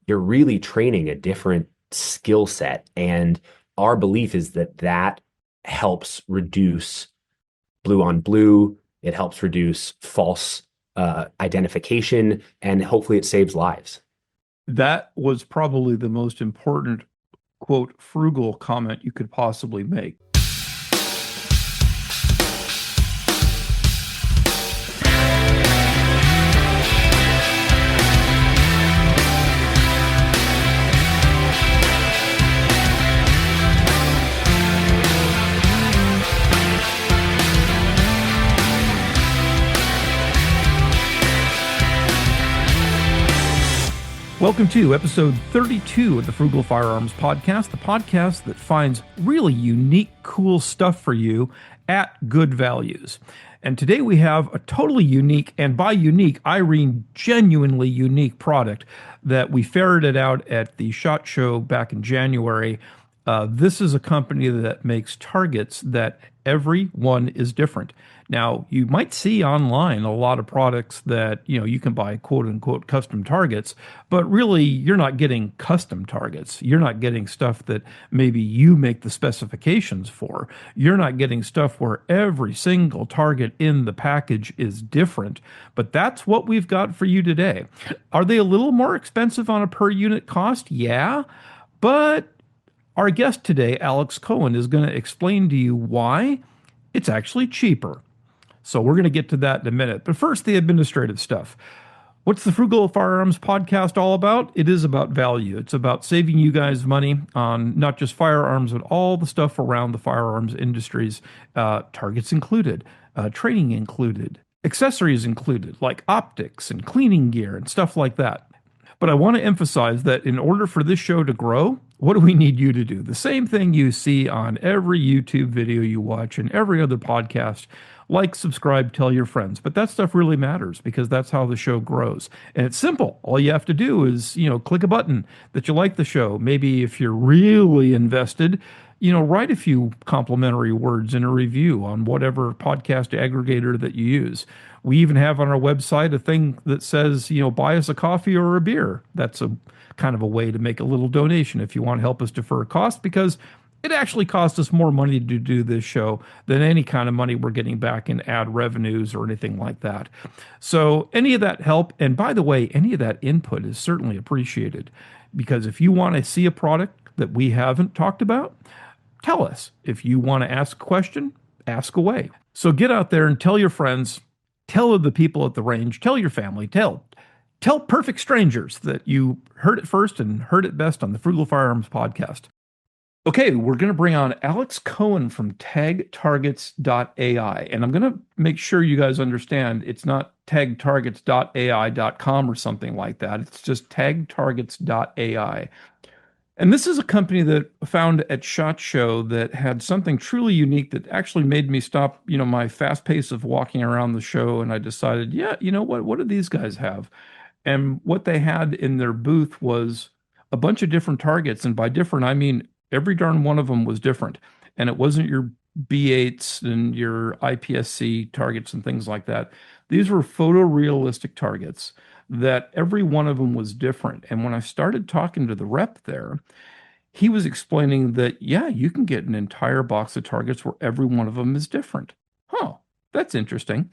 you're really training a different skill set. And our belief is that that helps reduce blue on blue. It helps reduce false identification, and hopefully it saves lives. That was probably the most important, quote, frugal comment you could possibly make. Welcome to episode 32 of the Frugal Firearms Podcast, the podcast that finds really unique, cool stuff for you at good values. And today we have a totally unique, and by unique, I mean genuinely unique product that we ferreted out at the SHOT Show back in January. This is a company that makes targets that every one is different. Now, you might see online a lot of products that, you can buy quote unquote custom targets, but really you're not getting custom targets. You're not getting stuff that maybe you make the specifications for. You're not getting stuff where every single target in the package is different, but that's what we've got for you today. Are they a little more expensive on a per unit cost? Yeah, but our guest today, Alex Cohen, is going to explain to you why it's actually cheaper. So we're going to get to that in a minute. But first, the administrative stuff. What's the Frugal Firearms Podcast all about? It is about value. It's about saving you guys money on not just firearms, but all the stuff around the firearms industries, targets included, training included, accessories included, like optics and cleaning gear and stuff like that. But I want to emphasize that in order for this show to grow, what do we need you to do? The same thing you see on every YouTube video you watch and every other podcast. Like, subscribe, tell your friends. But that stuff really matters because that's how the show grows. And it's simple. All you have to do is, click a button that you like the show. Maybe if you're really invested, write a few complimentary words in a review on whatever podcast aggregator that you use. We even have on our website a thing that says, buy us a coffee or a beer. That's a kind of a way to make a little donation if you want to help us defer a cost, because it actually costs us more money to do this show than any kind of money we're getting back in ad revenues or anything like that. So any of that help, and by the way, any of that input is certainly appreciated, because if you want to see a product that we haven't talked about, tell us. If you want to ask a question, ask away. So get out there and tell your friends, tell the people at the range, tell your family, tell perfect strangers that you heard it first and heard it best on the Frugal Firearms Podcast. Okay, we're going to bring on Alex Cohen from TagTargets.AI. And I'm going to make sure you guys understand it's not TagTargets.ai.com or something like that. It's just TagTargets.ai. And this is a company that I found at SHOT Show that had something truly unique that actually made me stop, my fast pace of walking around the show. And I decided, what do these guys have? And what they had in their booth was a bunch of different targets. And by different, I mean every darn one of them was different. And it wasn't your B8s and your IPSC targets and things like that. These were photorealistic targets that every one of them was different. And when I started talking to the rep there, he was explaining that, yeah, you can get an entire box of targets where every one of them is different. Huh, that's interesting.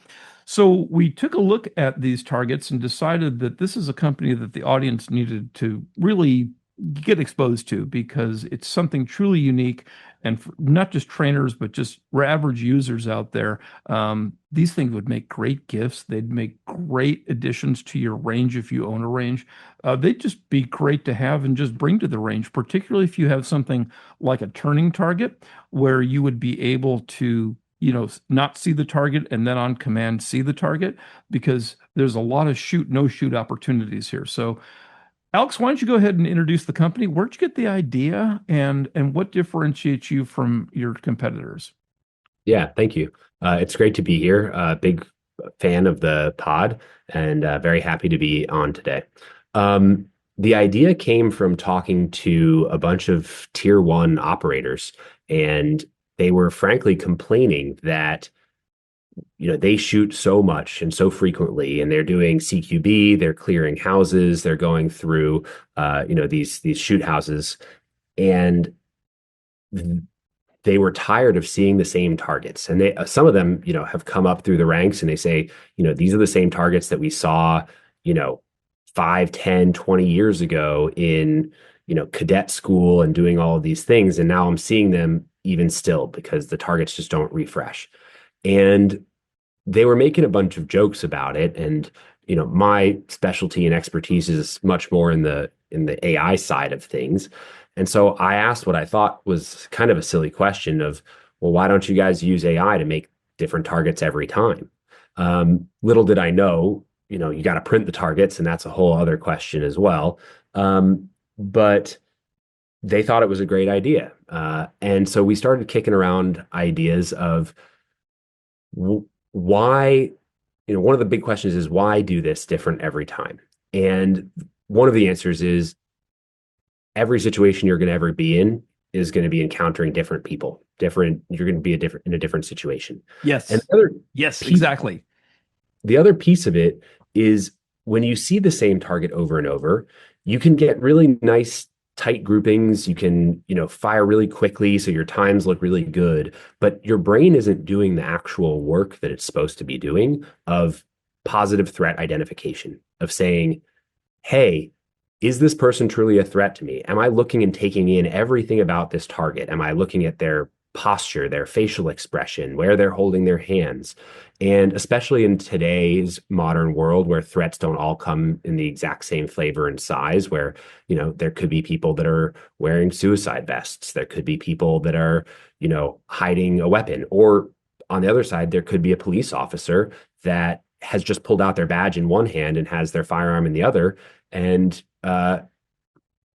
So we took a look at these targets and decided that this is a company that the audience needed to really get exposed to, because it's something truly unique, and for not just trainers but just average users out there. These things would make great gifts. They'd make great additions to your range if you own a range. They'd just be great to have and just bring to the range, particularly if you have something like a turning target where you would be able to not see the target and then on command see the target, because there's a lot of shoot no shoot opportunities here. So Alex, why don't you go ahead and introduce the company? Where'd you get the idea, and what differentiates you from your competitors? Yeah, thank you. It's great to be here. Big fan of the pod, and very happy to be on today. The idea came from talking to a bunch of tier one operators, and they were frankly complaining that they shoot so much and so frequently, and they're doing CQB, they're clearing houses, they're going through, these shoot houses, and they were tired of seeing the same targets. And some of them, have come up through the ranks and they say, these are the same targets that we saw, you know, 5, 10, 20 years ago in, cadet school and doing all of these things. And now I'm seeing them even still because the targets just don't refresh. And they were making a bunch of jokes about it. And my specialty and expertise is much more in the AI side of things. And so I asked what I thought was kind of a silly question of, well, why don't you guys use AI to make different targets every time? Little did I know, you got to print the targets, and that's a whole other question as well. But they thought it was a great idea. And so we started kicking around ideas of why, one of the big questions is why do this different every time? And one of the answers is every situation you're going to ever be in is going to be encountering different people, you're going to be in a different situation. And Yes. the other Yes, piece, exactly. the other piece of it is when you see the same target over and over, you can get really nice tight groupings. You can, fire really quickly so your times look really good, but your brain isn't doing the actual work that it's supposed to be doing of positive threat identification, of saying, hey, is this person truly a threat to me? Am I looking and taking in everything about this target? Am I looking at their posture, their facial expression, where they're holding their hands? And especially in today's modern world where threats don't all come in the exact same flavor and size, where, there could be people that are wearing suicide vests. There could be people that are, hiding a weapon. Or on the other side, there could be a police officer that has just pulled out their badge in one hand and has their firearm in the other. And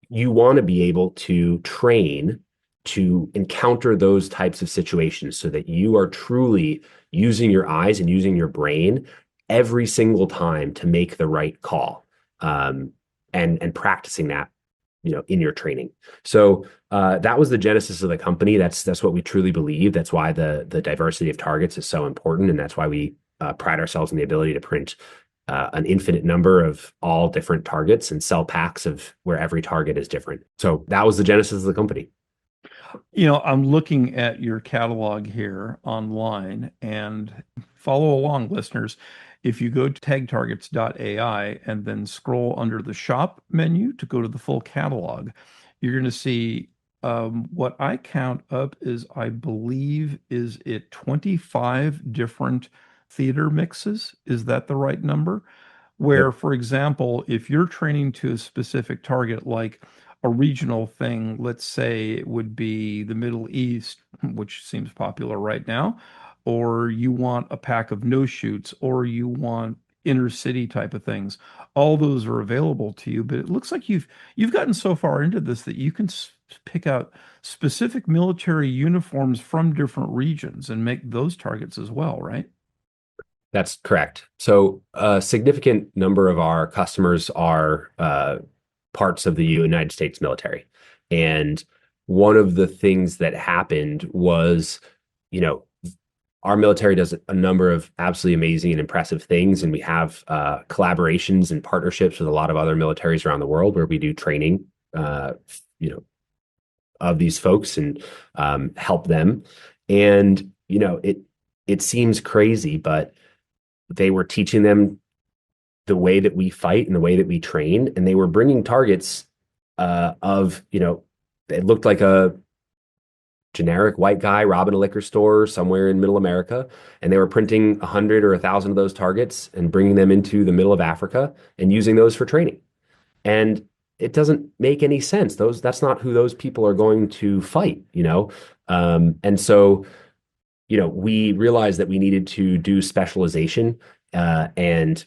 you want to be able to train to encounter those types of situations so that you are truly using your eyes and using your brain every single time to make the right call, and practicing that, in your training. So that was the genesis of the company. That's what we truly believe. That's why the diversity of targets is so important, and that's why we pride ourselves in the ability to print an infinite number of all different targets and sell packs of where every target is different. So that was the genesis of the company. I'm looking at your catalog here online and follow along, listeners. If you go to TagTargets.AI and then scroll under the shop menu to go to the full catalog, you're going to see what I count up is, I believe, is it 25 different theater mixes? Is that the right number? Where, Yep. for example, if you're training to a specific target, like a regional thing, let's say it would be the Middle East, which seems popular right now, or you want a pack of no shoots, or you want inner city type of things. All those are available to you, but it looks like you've gotten so far into this that you can pick out specific military uniforms from different regions and make those targets as well, right? That's correct. So a significant number of our customers are parts of the United States military. And one of the things that happened was, you know, our military does a number of absolutely amazing and impressive things. And we have collaborations and partnerships with a lot of other militaries around the world where we do training, uh, you know, of these folks and help them. And, it seems crazy, but they were teaching them the way that we fight and the way that we train, and they were bringing targets of, it looked like a generic white guy robbing a liquor store somewhere in middle America, and they were printing 100 or 1,000 of those targets and bringing them into the middle of Africa and using those for training. And it doesn't make any sense. That's not who those people are going to fight. And so, we realized that we needed to do specialization and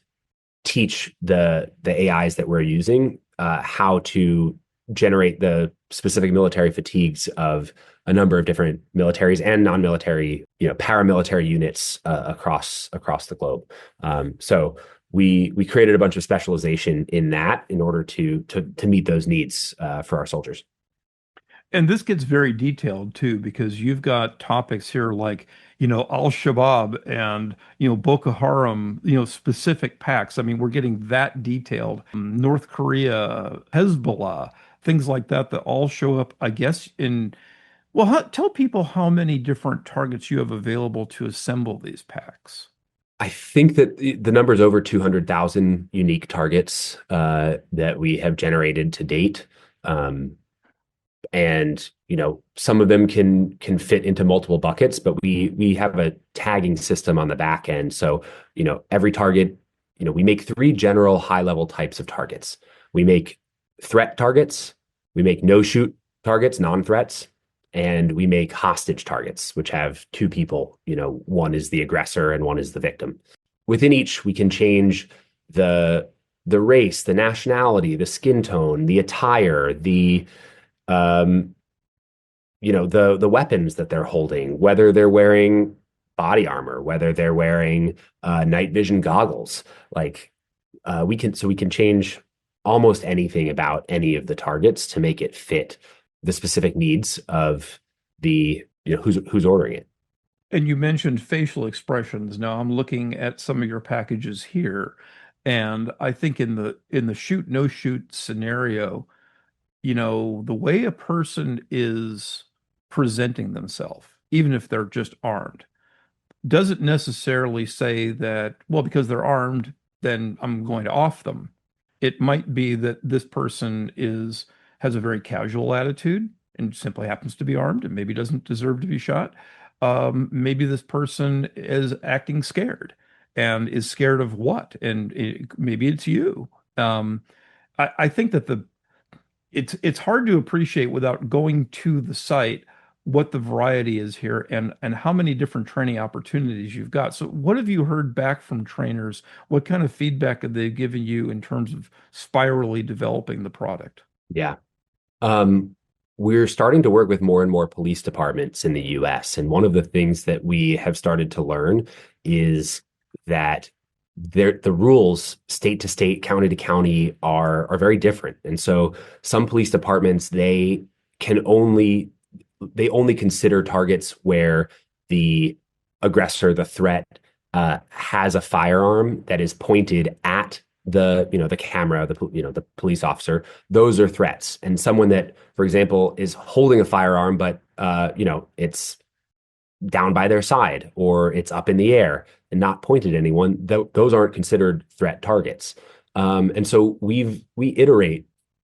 teach the AIs that we're using how to generate the specific military fatigues of a number of different militaries and non-military, paramilitary units across the globe. So we created a bunch of specialization in that in order to meet those needs for our soldiers. And this gets very detailed too, because you've got topics here like Al-Shabaab and, Boko Haram, specific packs. I mean, we're getting that detailed. North Korea, Hezbollah, things like that that all show up, I guess, well, tell people how many different targets you have available to assemble these packs. I think that the number is over 200,000 unique targets that we have generated to date. Um, and some of them can fit into multiple buckets, but we have a tagging system on the back end. So every target, we make three general high level types of targets. We make threat targets, we make no shoot targets, non-threats, and we make hostage targets, which have two people. One is the aggressor and one is the victim. Within each, we can change the race, the nationality, the skin tone, the attire, um, the weapons that they're holding, whether they're wearing body armor, whether they're wearing night vision goggles. Like we can change almost anything about any of the targets to make it fit the specific needs of the who's ordering it. And you mentioned facial expressions. Now I'm looking at some of your packages here, and I think in the shoot no shoot scenario, the way a person is presenting themselves, even if they're just armed, doesn't necessarily say that, well, because they're armed, then I'm going to off them. It might be that this person has a very casual attitude and simply happens to be armed and maybe doesn't deserve to be shot. Maybe this person is acting scared and is scared of what? And maybe it's you. I think that it's hard to appreciate without going to the site what the variety is here and how many different training opportunities you've got. So what have you heard back from trainers? What kind of feedback have they given you in terms of spirally developing the product? Yeah. Um, we're starting to work with more and more police departments in the US. And one of the things that we have started to learn is that the rules state to state, county to county are very different. And so some police departments, can only they only consider targets where the aggressor, the threat, has a firearm that is pointed at the camera, the police officer. Those are threats. And someone that, for example, is holding a firearm, but it's down by their side or it's up in the air and not pointed at anyone, those aren't considered threat targets. And so we iterate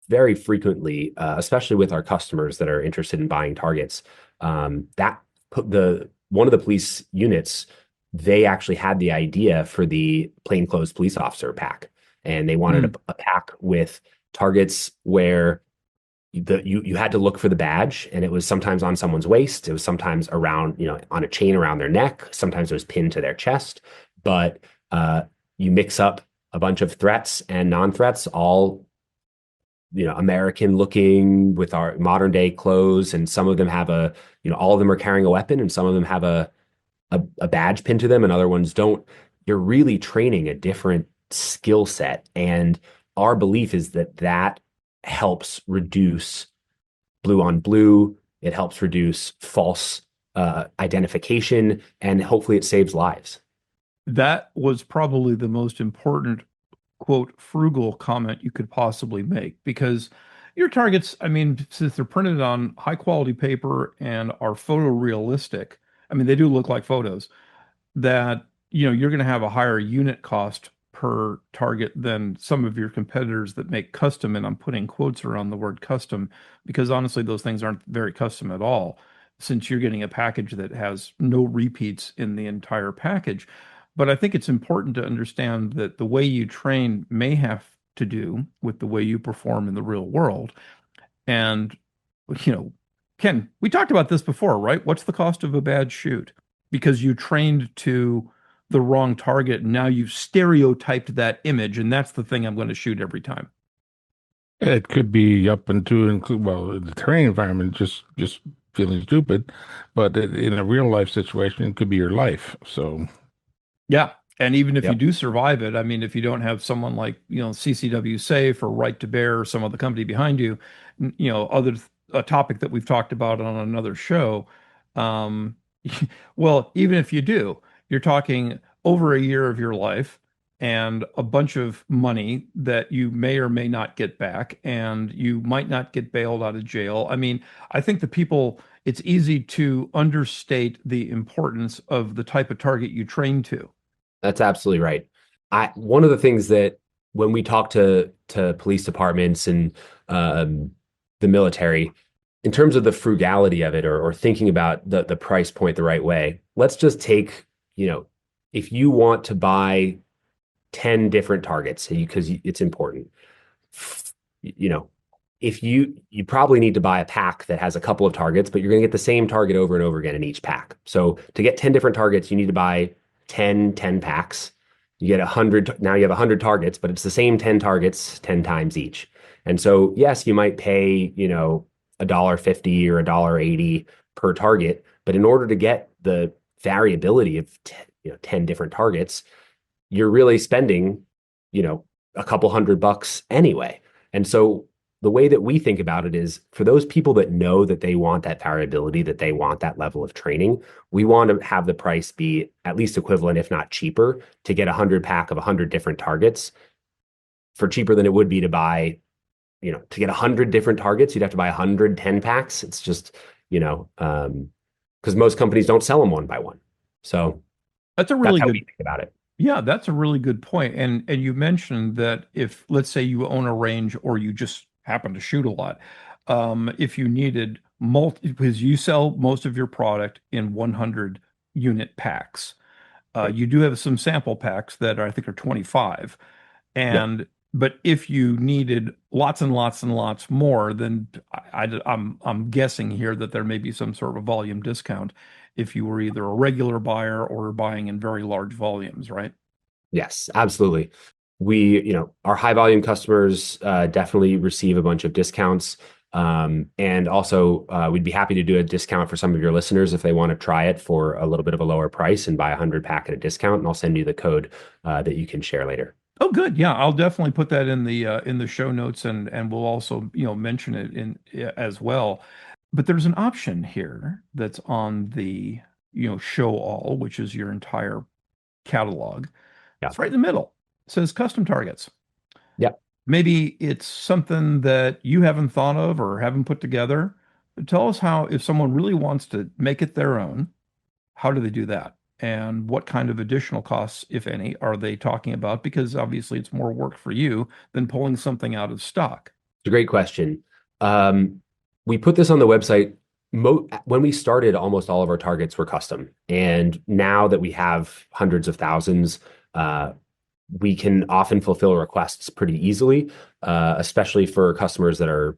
very frequently, especially with our customers that are interested in buying targets. That put the one of the police units, they actually had the idea for the plainclothes police officer pack, and they wanted Hmm. a pack with targets where you had to look for the badge, and it was sometimes on someone's waist, it was sometimes around, on a chain around their neck, sometimes it was pinned to their chest. But you mix up a bunch of threats and non-threats, all American looking with our modern day clothes, and some of them have all of them are carrying a weapon, and some of them have a badge pinned to them, and other ones don't. You're really training a different skill set, and our belief is that helps reduce blue on blue. It helps reduce false identification, and hopefully it saves lives. That was probably the most important quote frugal comment you could possibly make because your targets, I mean, since they're printed on high quality paper and are photorealistic, I mean, they do look like photos that you're going to have a higher unit cost per target than some of your competitors that make custom, and I'm putting quotes around the word custom because honestly those things aren't very custom at all since you're getting a package that has no repeats in the entire package. But I think it's important to understand that the way you train may have to do with the way you perform in the real world. And, you know, Ken, we talked about this before, right? What's the cost of a bad shoot? Because you trained to the wrong target. And now you've stereotyped that image, and that's the thing I'm going to shoot every time. It could be up into include well, the terrain environment, just feeling stupid, but in a real life situation, it could be your life. So Yeah. And even if you Yep. do survive it, I mean, if you don't have someone like, CCW Safe or Right to Bear or some other company behind you, other a topic that we've talked about on another show, Well, even if you do, you're talking over a year of your life and a bunch of money that you may or may not get back, and you might not get bailed out of jail. I mean, I think the people, it's easy to understate the importance of the type of target you train to. That's absolutely right. One of the things that when we talk to police departments and um, the military, in terms of the frugality of it, or thinking about the price point the right way, let's just take, if you want to buy 10 different targets because it's important, you know, if you probably need to buy a pack that has a couple of targets, but you're going to get the same target over and over again in each pack. So to get 10 different targets, you need to buy 10 packs. You get 100, now you have 100 targets, but it's the same 10 targets 10 times each. And so, yes, you might pay, $1.50 or $1.80 per target, but in order to get the variability of 10 different targets, you're really spending, you know, a couple $100 anyway. And so the way that we think about it is for those people that know that they want that variability, that they want that level of training, we want to have the price be at least equivalent, if not cheaper, to get a 100 pack of 100 different targets for cheaper than it would be to buy, to get 100 different targets, you'd have to buy 110 packs. It's just, because most companies don't sell them one by one. So That's a that's really how we good, think about it. yeah, that's a really good point. And you mentioned that if, let's say, you own a range or you just happen to shoot a lot, if you needed multi, because you sell most of your product in 100 unit packs. Right. You do have some sample packs that I think are 25. Yep. And but if you needed lots and lots and lots more, then I'm guessing here that there may be some sort of volume discount if you were either a regular buyer or buying in very large volumes, right? Yes, absolutely. Our high volume customers definitely receive a bunch of discounts. And also, we'd be happy to do a discount for some of your listeners if they want to try it for a little bit of a lower price and buy a 100 pack at a discount. And I'll send you the code that you can share later. Oh, good. Yeah, I'll definitely put that in the show notes, and we'll also, mention it in as well. But there's an option here that's on the, show all, which is your entire catalog. Yeah. It's right in the middle. It says custom targets. Yeah. Maybe it's something that you haven't thought of or haven't put together. But tell us how, if someone really wants to make it their own, how do they do that? And what kind of additional costs, if any, are they talking about? Because obviously it's more work for you than pulling something out of stock. It's a great question. Um, we put this on the website. When we started, almost all of our targets were custom. And now that we have hundreds of thousands, uh, we can often fulfill requests pretty easily, especially for customers that are,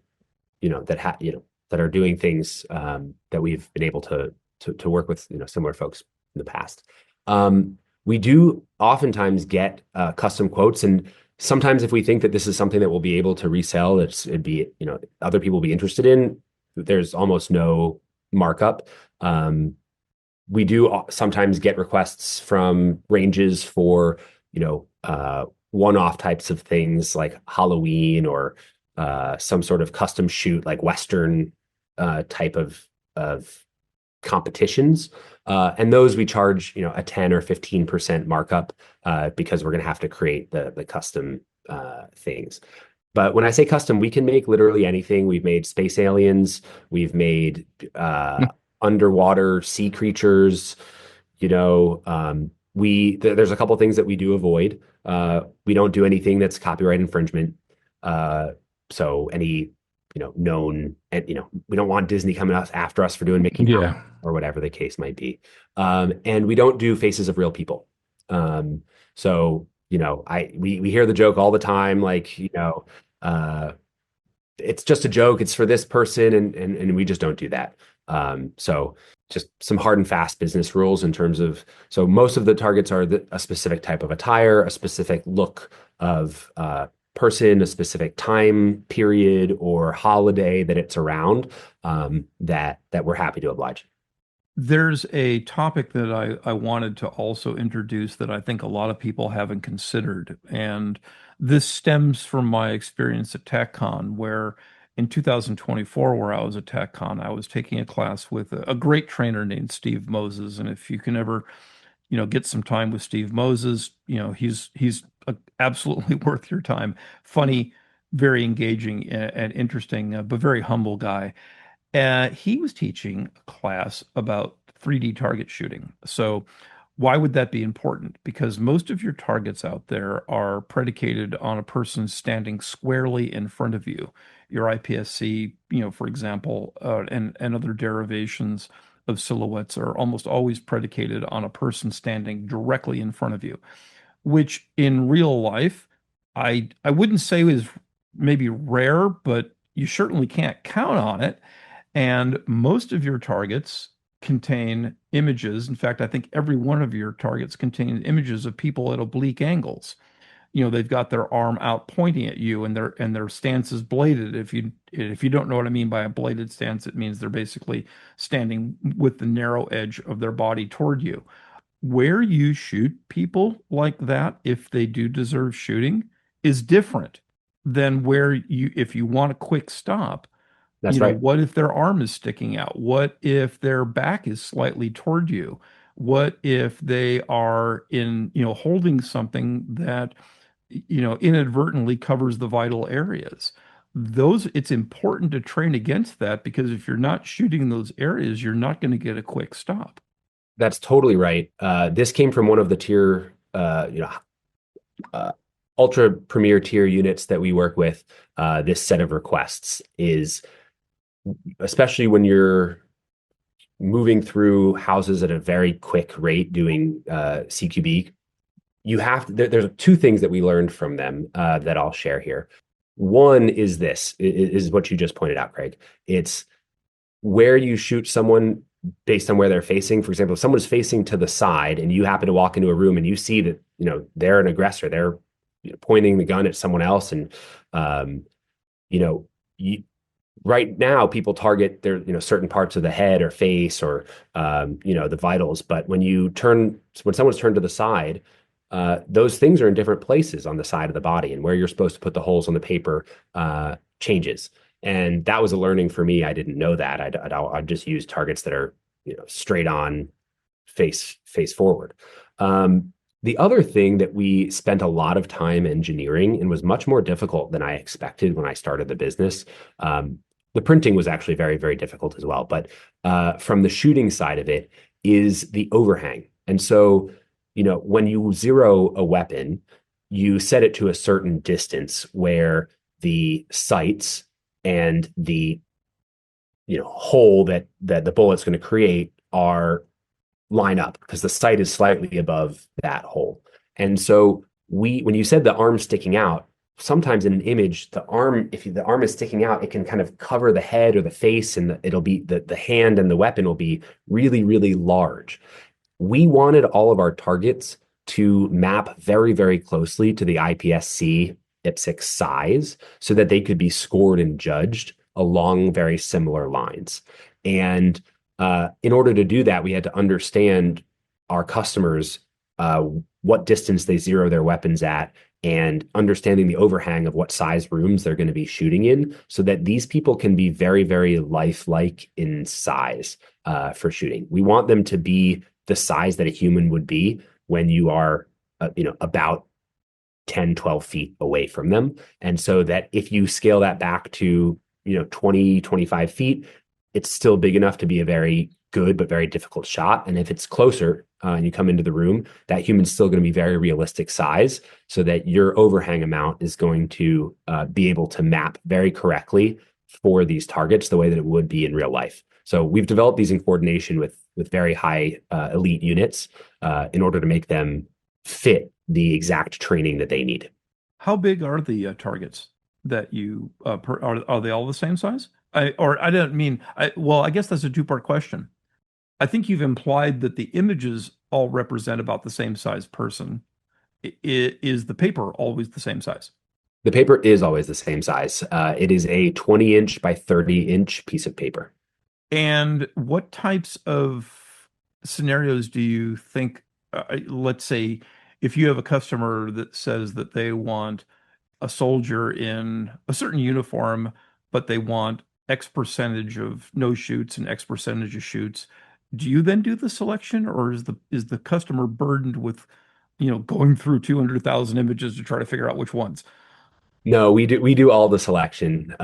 that are doing things that we've been able to work with, similar folks in the past. We do oftentimes get custom quotes, and sometimes if we think that this is something that we'll be able to resell, it'd be, other people will be interested in, there's almost no markup. We do sometimes get requests from ranges for, one-off types of things like Halloween or some sort of custom shoot, like Western type of competitions. And those we charge, a 10 or 15% markup because we're going to have to create the custom things. But when I say custom, we can make literally anything. We've made space aliens, we've made underwater sea creatures, there's a couple things that we do avoid. We don't do anything that's copyright infringement. Uh, so any, known, and we don't want Disney coming after us for doing Mickey Mouse Yeah. or whatever the case might be. And we don't do faces of real people. So we hear the joke all the time, like, uh, it's just a joke. It's for this person, and we just don't do that. So just some hard and fast business rules in terms of, so most of the targets are a specific type of attire, a specific look of person, a specific time period or holiday that it's around, that we're happy to oblige. There's a topic that I wanted to also introduce that I think a lot of people haven't considered. And this stems from my experience at TechCon, where in 2024, where I was at TechCon, I was taking a class with a great trainer named Steve Moses. And if you can ever, get some time with Steve Moses, he's absolutely worth your time. Funny, very engaging and interesting, but very humble guy. He was teaching a class about 3D target shooting. So, why would that be important? Because most of your targets out there are predicated on a person standing squarely in front of you. Your IPSC, for example, and other derivations of silhouettes are almost always predicated on a person standing directly in front of you, which in real life, I wouldn't say is maybe rare, but you certainly can't count on it. And most of your targets contain images. In fact, I think every one of your targets contain images of people at oblique angles. They've got their arm out pointing at you, and their stance is bladed. If you don't know what I mean by a bladed stance, it means they're basically standing with the narrow edge of their body toward you. Where you shoot people like that, if they do deserve shooting, is different than if you want a quick stop, That's right. what if their arm is sticking out? What if their back is slightly toward you? What if they are holding something that, inadvertently covers the vital areas? It's important to train against that, because if you're not shooting those areas, you're not going to get a quick stop. That's totally right. This came from one of the uh, ultra premier tier units that we work with. This set of requests is, especially when you're moving through houses at a very quick rate doing CQB, there's two things that we learned from them that I'll share here. One is is what you just pointed out, Craig. It's where you shoot someone based on where they're facing. For example, if someone's facing to the side and you happen to walk into a room and you see that, they're an aggressor, they're pointing the gun at someone else, and um, you know, you, right now people target their, certain parts of the head or face or the vitals. But when someone's turned to the side, those things are in different places on the side of the body, and where you're supposed to put the holes on the paper changes. And that was a learning for me. I didn't know that. I'd just use targets that are, straight on, face forward. The other thing that we spent a lot of time engineering and was much more difficult than I expected when I started the business. The printing was actually very, very difficult as well. But from the shooting side of it is the overhang. And so, when you zero a weapon, you set it to a certain distance where the sights and the hole that the bullet's going to create are line up, because the sight is slightly above that hole. And so when you said the arm sticking out, sometimes in an image, if the arm is sticking out, it can kind of cover the head or the face, and it'll be the hand and the weapon will be really, really large. We wanted all of our targets to map very, very closely to the IPSC IPSC size so that they could be scored and judged along very similar lines. And in order to do that, we had to understand our customers, what distance they zero their weapons at, and understanding the overhang of what size rooms they're going to be shooting in, so that these people can be very, very lifelike in size for shooting. We want them to be the size that a human would be when you are, about 10, 12 feet away from them. And so that if you scale that back to, 20, 25 feet, it's still big enough to be a very good but very difficult shot. And if it's closer and you come into the room, that human's still going to be very realistic size, so that your overhang amount is going to be able to map very correctly for these targets the way that it would be in real life. So we've developed these in coordination with very high elite units in order to make them fit the exact training that they need. How big are the targets that are they all the same size? I don't mean, well, I guess that's a two-part question. I think you've implied that the images all represent about the same size person. Is the paper always the same size? The paper is always the same size. It is a 20-inch by 30-inch piece of paper. And what types of scenarios do you think, let's say, if you have a customer that says that they want a soldier in a certain uniform, but they want X percentage of no shoots and X percentage of shoots. Do you then do the selection, or is the customer burdened with, going through 200,000 images to try to figure out which ones? No, we do all the selection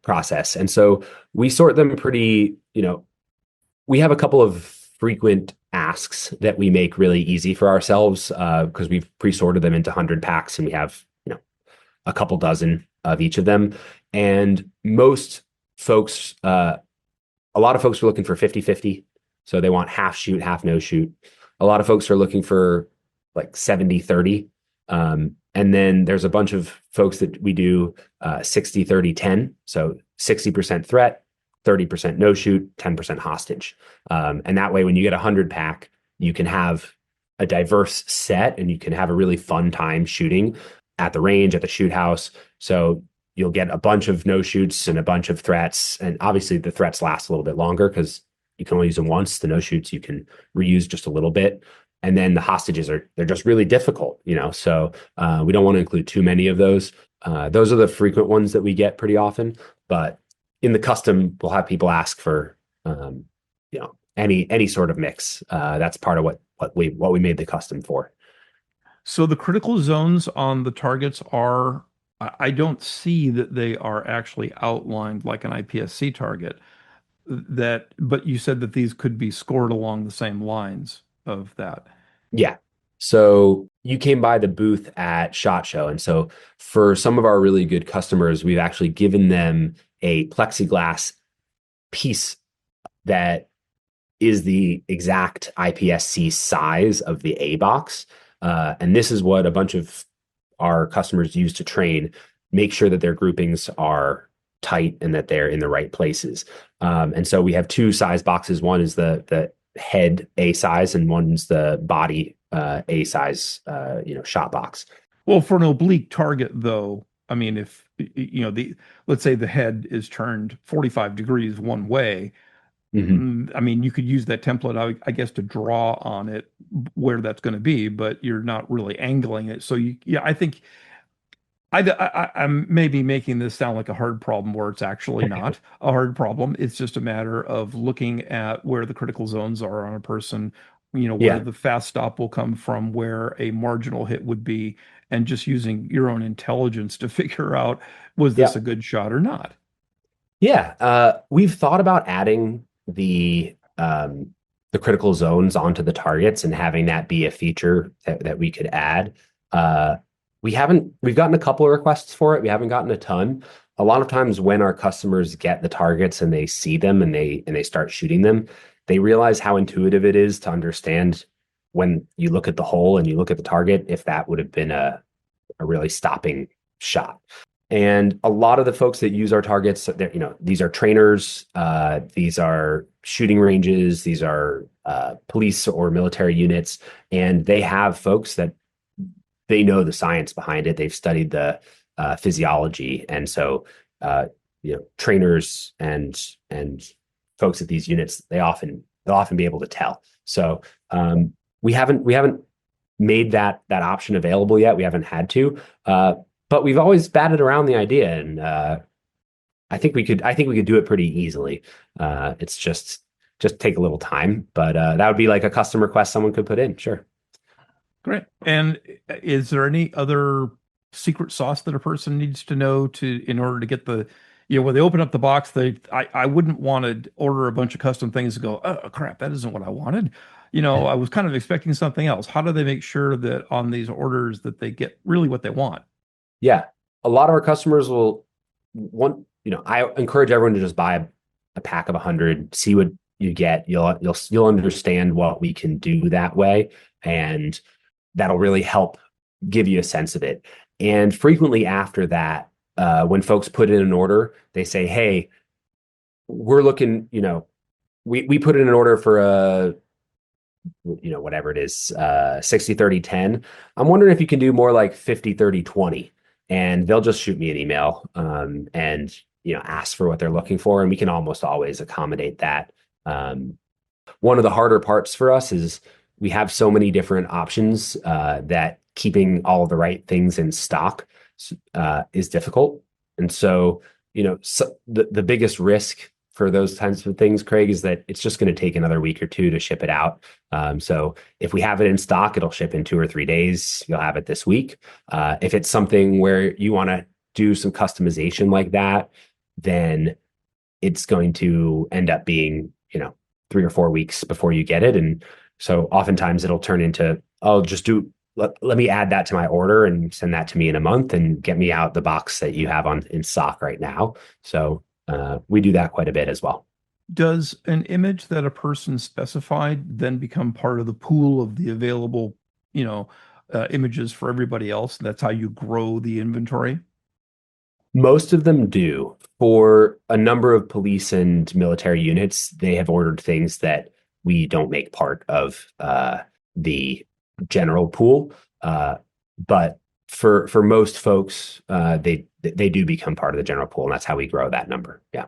process. And so we sort them pretty, we have a couple of frequent asks that we make really easy for ourselves because we've pre-sorted them into 100 packs and we have, a couple dozen of each of them. And most folks, a lot of folks are looking for 50-50. So they want half shoot, half no shoot. A lot of folks are looking for like 70-30. And then there's a bunch of folks that we do 60-30-10. So 60% threat, 30% no shoot, 10% hostage. And that way, when you get a 100 pack, you can have a diverse set and you can have a really fun time shooting at the range, at the shoot house. So you'll get a bunch of no shoots and a bunch of threats. And obviously the threats last a little bit longer because you can only use them once. The no shoots you can reuse just a little bit. And then the hostages they're just really difficult, So we don't want to include too many of those. Those are the frequent ones that we get pretty often. But in the custom, we'll have people ask for any sort of mix. That's part of what we made the custom for. So the critical zones on the targets are, I don't see that they are actually outlined like an IPSC target. But you said that these could be scored along the same lines of that. Yeah. So you came by the booth at SHOT Show. And so for some of our really good customers, we've actually given them a plexiglass piece that is the exact IPSC size of the A box. And this is what a bunch of our customers use to train, make sure that their groupings are tight and that they're in the right places. And so we have two size boxes. One is the head A size, and one's the body A size, shot box. Well, for an oblique target, though, I mean, if let's say the head is turned 45 degrees one way, Mhm. I mean, you could use that template, I guess, to draw on it where that's going to be, but you're not really angling it. So yeah, I think I'm maybe making this sound like a hard problem where it's actually not a hard problem. It's just a matter of looking at where the critical zones are on a person, where Yeah. the fast stop will come from, where a marginal hit would be, and just using your own intelligence to figure out, was this Yeah. a good shot or not? Yeah, we've thought about adding the critical zones onto the targets and having that be a feature that we could add. Uh, we've gotten a couple of requests for it. We haven't gotten a ton. A lot of times when our customers get the targets and they see them and they start shooting them, they realize how intuitive it is to understand when you look at the hole and you look at the target, if that would have been a really stopping shot. And a lot of the folks that use our targets, these are trainers, these are shooting ranges, these are police or military units, and they have folks that they know the science behind it. They've studied the physiology, and so trainers and folks at these units, they'll often be able to tell. So we haven't made that option available yet. We haven't had to. But we've always batted around the idea, and I think we could do it pretty easily. It's just take a little time, but that would be like a custom request someone could put in. Sure. Great. And is there any other secret sauce that a person needs to know in order to get when they open up the box, I wouldn't want to order a bunch of custom things and go, oh crap, that isn't what I wanted. I was kind of expecting something else. How do they make sure that on these orders that they get really what they want? Yeah, a lot of our customers will want. I encourage everyone to just buy a pack of 100, see what you get. You'll understand what we can do that way, and that'll really help give you a sense of it. And frequently after that, when folks put in an order, they say, "Hey, we're looking. We put in an order for a whatever it is, 60-30-10. I'm wondering if you can do more like 50-30-20." And they'll just shoot me an email and ask for what they're looking for, and we can almost always accommodate that. One of the harder parts for us is we have so many different options that keeping all of the right things in stock is difficult. And so so the biggest risk for those kinds of things, Craig, is that it's just going to take another week or two to ship it out. So if we have it in stock, it'll ship in 2 or 3 days. You'll have it this week. If it's something where you want to do some customization like that, then it's going to end up being, 3 or 4 weeks before you get it. And so oftentimes it'll turn into, I'll just let me add that to my order and send that to me in a month and get me out the box that you have on in stock right now. So we do that quite a bit as well. Does an image that a person specified then become part of the pool of the available, images for everybody else? And that's how you grow the inventory? Most of them do. For a number of police and military units, they have ordered things that we don't make part of the general pool. But for most folks, they do become part of the general pool, and that's how we grow that number. Yeah.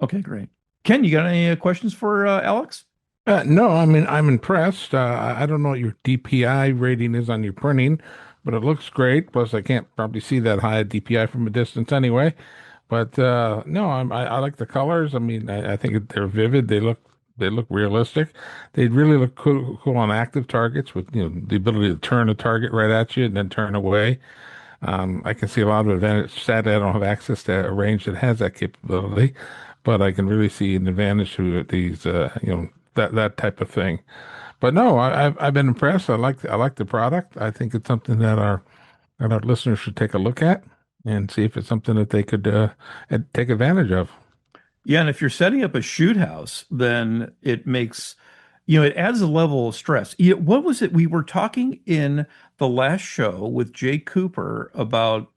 Okay, great. Ken, you got any questions for Alex? No, I mean, I'm impressed. I don't know what your DPI rating is on your printing, but it looks great. Plus, I can't probably see that high a DPI from a distance anyway. But no, I like the colors. I mean, I think they're vivid. They look realistic. They really look cool on active targets with the ability to turn a target right at you and then turn away. I can see a lot of advantage. Sadly, I don't have access to a range that has that capability, but I can really see an advantage to these, that type of thing. But no, I've been impressed. I like the product. I think it's something that our listeners should take a look at and see if it's something that they could take advantage of. Yeah, and if you're setting up a shoot house, then it adds a level of stress. What was it? We were talking in the last show with Jay Cooper about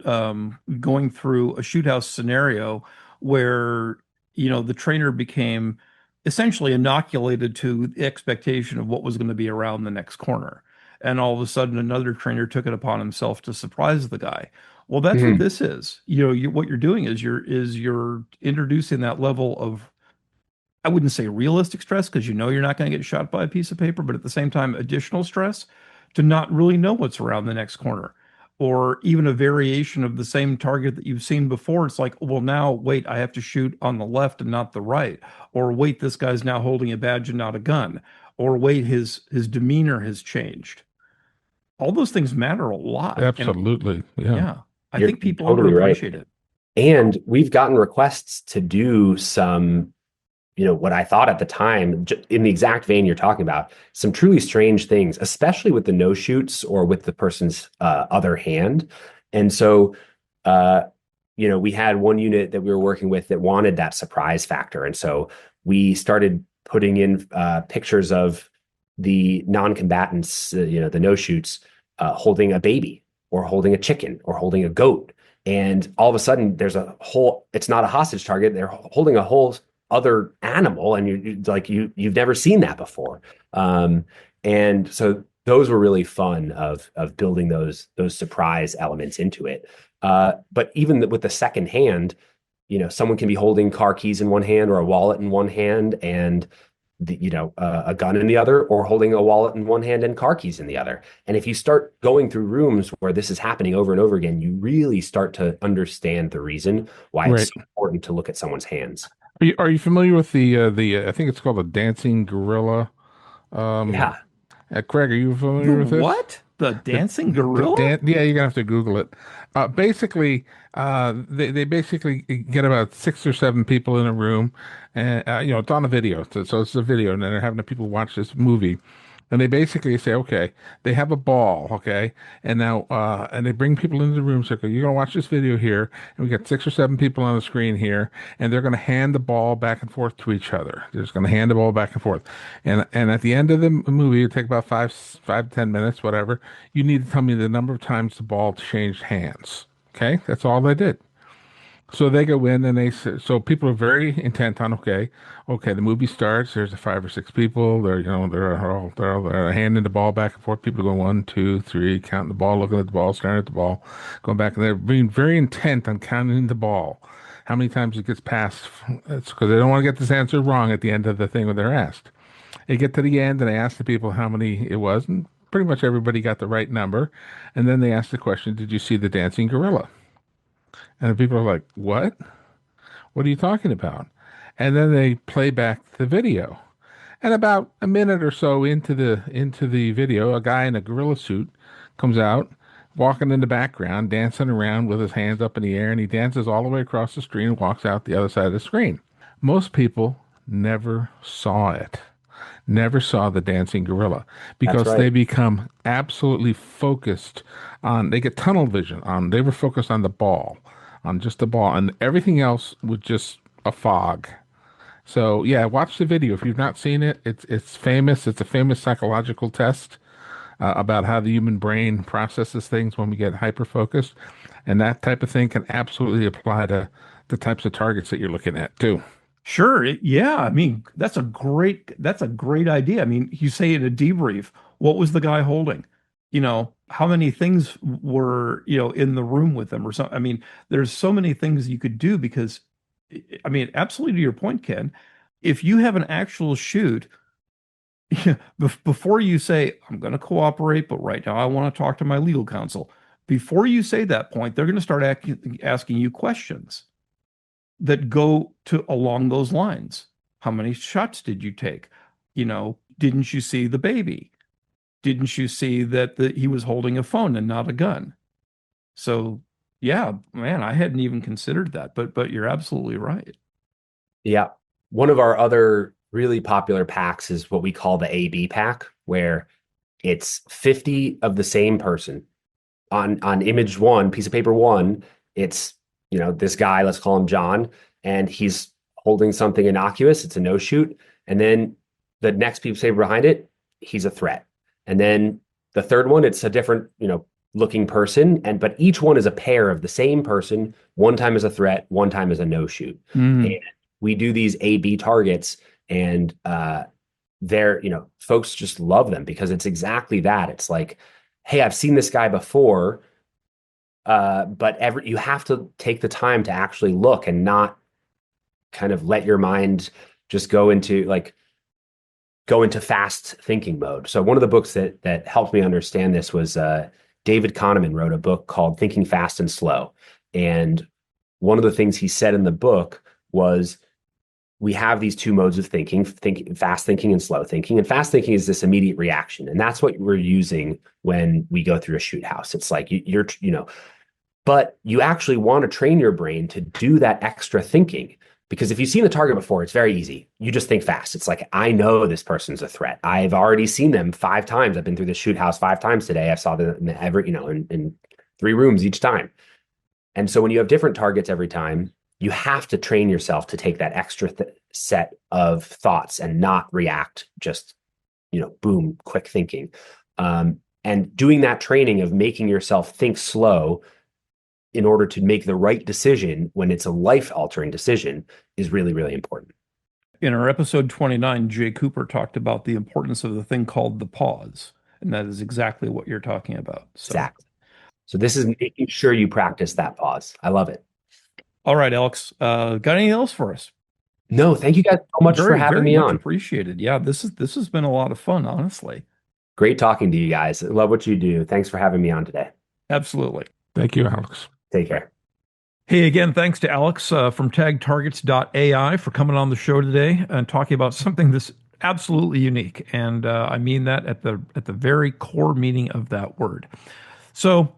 going through a shoot house scenario where, the trainer became essentially inoculated to the expectation of what was going to be around the next corner. And all of a sudden, another trainer took it upon himself to surprise the guy. Well, that's what Mhm. this is. What you're doing is you're introducing that level of, I wouldn't say realistic stress because you're not going to get shot by a piece of paper, but at the same time, additional stress to not really know what's around the next corner. Or even a variation of the same target that you've seen before. It's like, well, now wait, I have to shoot on the left and not the right. Or wait, this guy's now holding a badge and not a gun. Or wait, his demeanor has changed. All those things matter a lot. And Absolutely. Yeah. yeah, I You're think people totally right. underappreciate it. And we've gotten requests to do some, what I thought at the time, in the exact vein you're talking about, some truly strange things, especially with the no shoots or with the person's other hand. And so, uh, we had one unit that we were working with that wanted that surprise factor. And so we started putting in pictures of the non-combatants, the no shoots, holding a baby or holding a chicken or holding a goat. And all of a sudden, it's not a hostage target. They're holding a whole other animal, and you've never seen that before. Um, and so those were really fun of building those surprise elements into it. But even with the second hand, someone can be holding car keys in one hand or a wallet in one hand and a gun in the other, or holding a wallet in one hand and car keys in the other. And if you start going through rooms where this is happening over and over again, you really start to understand the reason why it's Right. so important to look at someone's hands. Are you familiar with the I think it's called the dancing gorilla? Um, Yeah. Craig, are you The familiar with this? what? The The dancing the gorilla? dan Yeah, you're gonna have to Google it. Basically, they basically get about 6 or 7 people in a room, and it's on a video, so it's a video, and then they're having the people watch this movie, and they basically say, okay, they have a ball, okay, and now and they bring people into the room, so okay, you're gonna watch this video here, and we got 6 or 7 people on the screen here, and they're gonna hand the ball back and forth to each other. They're just gonna hand the ball back and forth, and at the end of the movie, it take about 5 to 10 minutes, whatever. You need to tell me the number of times the ball changed hands. Okay, that's all they did. So they go in and so people are very intent on, okay, the movie starts. There's 5 or 6 people. They're handing the ball back and forth. People are going 1, 2, 3, counting the ball, looking at the ball, staring at the ball, going back, and they're being very intent on counting the ball. How many times it gets passed? It's because they don't want to get this answer wrong at the end of the thing when they're asked. They get to the end and they ask the people how many it was, and pretty much everybody got the right number. And then they ask the question, "Did you see the dancing gorilla?" And the people are like, "What?" What are you talking about? And then they play back the video. And about a minute or so into the video, a guy in a gorilla suit comes out, walking in the background, dancing around with his hands up in the air, and he dances all the way across the screen and walks out the other side of the screen. Most people never saw it, never saw the dancing gorilla That's because they right. become absolutely focused on, they get tunnel vision on, they were focused on the ball, on just the ball, and everything else was just a fog. So yeah, watch the video if you've not seen it. It's famous. It's a famous psychological test about how the human brain processes things when we get hyper focused, and that type of thing can absolutely apply to the types of targets that you're looking at too. Sure. Yeah. I mean, that's a great idea. I mean, you say in a debrief, what was the guy holding? How many things were, in the room with him or something? I mean, there's so many things you could do because, I mean, absolutely to your point, Ken, if you have an actual shoot, before you say, I'm going to cooperate, but right now I want to talk to my legal counsel, before you say that point, they're going to start asking you questions that go to along those lines. How many shots did you take? Didn't you see the baby? Didn't you see that he was holding a phone and not a gun? So, yeah, man, I hadn't even considered that, but you're absolutely right. Yeah. One of our other really popular packs is what we call the AB pack, where it's 50 of the same person. On image one, piece of paper one, it's, this guy, let's call him John, and he's holding something innocuous. It's a no shoot. And then the next piece of paper behind it, he's a threat. And then the third one, it's a different, looking person. But each one is a pair of the same person. One time as a threat, one time as a no shoot. And Mm. we do these A/B targets, and folks just love them because it's exactly that. It's like, hey, I've seen this guy before, but you have to take the time to actually look and not kind of let your mind just go into fast thinking mode. So one of the books that helped me understand this was David Kahneman wrote a book called Thinking Fast and Slow. And one of the things he said in the book was we have these two modes of thinking, fast thinking and slow thinking. And fast thinking is this immediate reaction. And that's what we're using when we go through a shoot house. It's like but you actually want to train your brain to do that extra thinking. Because if you've seen the target before, it's very easy. You just think fast. It's like, I know this person's a threat. I've already seen them 5 times. I've been through the shoot house 5 times today. I saw them in 3 rooms each time. And so when you have different targets every time, you have to train yourself to take that extra set of thoughts and not react just, boom, quick thinking. And doing that training of making yourself think slow in order to make the right decision when it's a life-altering decision is really, really important. In our episode 29, Jay Cooper talked about the importance of the thing called the pause. And that is exactly what you're talking about. So, Exactly. So this is making sure you practice that pause. I love it. all right, Alex, got anything else for us? No, thank you guys so much for Very, having very me much on. appreciated. Yeah, this has been a lot of fun, honestly. Great talking to you guys. I love what you do. Thanks for having me on today. Absolutely. Thank you, Alex. Take care. Hey, again, thanks to Alex from TagTargets.AI for coming on the show today and talking about something that's absolutely unique. And I mean that at the very core meaning of that word. So,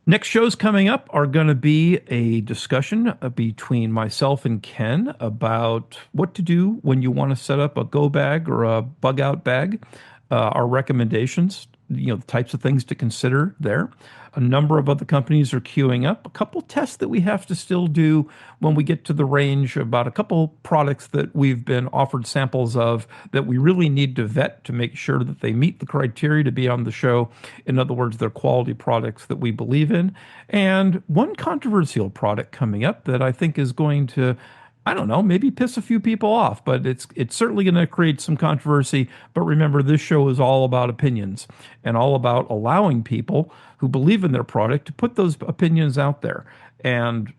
next shows coming up are going to be a discussion between myself and Ken about what to do when you want to set up a go bag or a bug out bag, our recommendations, the types of things to consider there. A number of other companies are queuing up. A couple tests that we have to still do when we get to the range, about a couple products that we've been offered samples of that we really need to vet to make sure that they meet the criteria to be on the show. In other words, they're quality products that we believe in. And one controversial product coming up that I think is going to, I don't know, maybe piss a few people off, but it's certainly going to create some controversy. But remember, this show is all about opinions and all about allowing people who believe in their product to put those opinions out there. And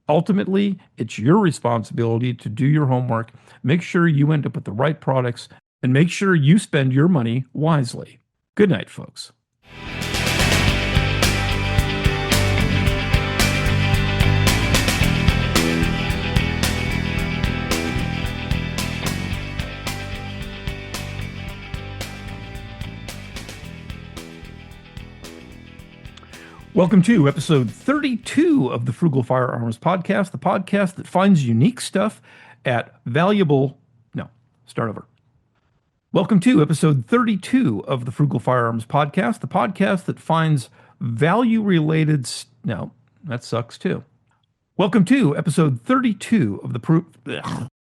ultimately, it's your responsibility to do your homework, make sure you end up with the right products, and make sure you spend your money wisely. Good night, folks. Welcome to episode 32 of the Frugal Firearms Podcast, the podcast that finds unique stuff at valuable. No, start over. Welcome to episode 32 of the Frugal Firearms Podcast, the podcast that finds value related. No, that sucks too. Welcome to episode 32 of the